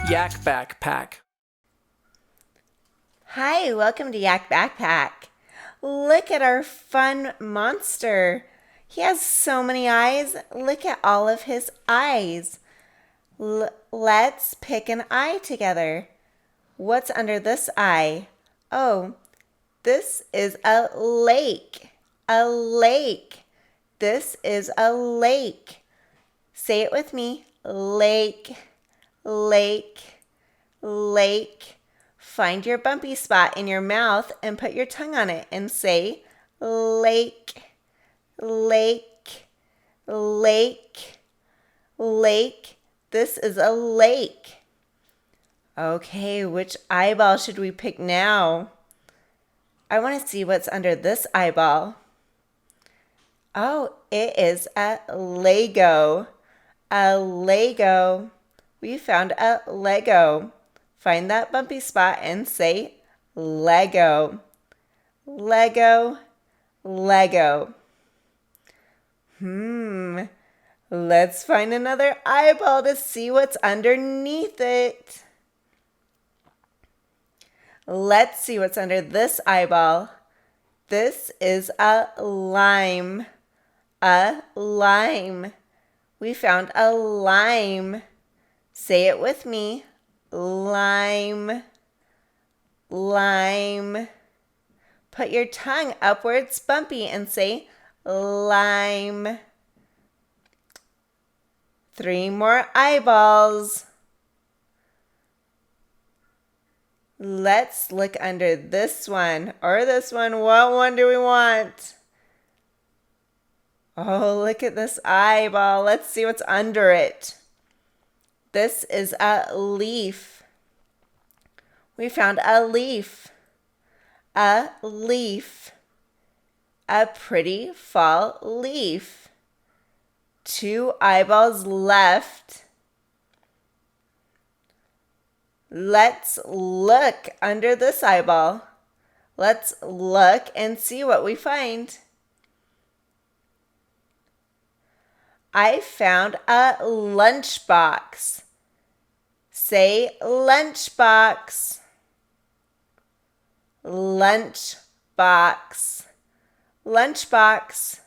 Yak Back Pack. Hi, welcome to Yak Back Pack. Look at our fun monster. He has so many eyes. Look at all of his eyes. Let's pick an eye together. What's under this eye? Oh, this is a lake. A lake. This is a lake. Say it with me. Lake, lake, lake. Find your bumpy spot in your mouth and put your tongue on it and say lake, lake, lake, lake. This is a lake. Okay, which eyeball should we pick now? I want to see what's under this eyeball. Oh, it is a Lego. A Lego. We found a Lego. Find that bumpy spot and say Lego. Lego, Lego. Let's find another eyeball to see what's underneath it. Let's see what's under this eyeball. This is a lime. A lime. We found a lime. Say it with me. Lime, lime. Put your tongue up where it's bumpy and say lime. 3 more eyeballs. Let's look under this one or this one. What one do we want? Oh, look at this eyeball. Let's see what's under it. This is a leaf. We found a leaf. A leaf. A pretty fall leaf. 2 eyeballs left. Let's look under this eyeball. Let's look and see what we find. I found a lunchbox. Say lunchbox. Lunchbox. Lunchbox.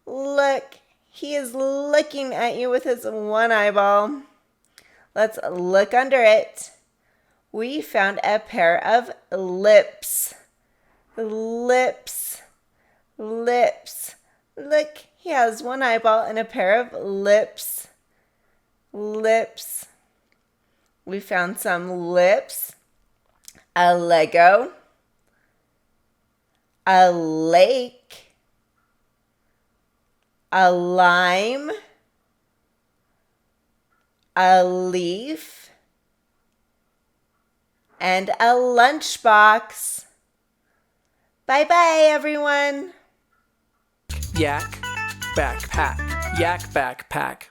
Look, he is looking at you with his one eyeball. Let's look under it. We found a pair of lips. Lips. Lips. Look, he has one eyeball and a pair of lips. Lips. We found some lips. A Lego. A lake. A lime. A leaf. And a lunchbox. Bye-bye, everyone. Yak Back Pack. Yak Back Pack.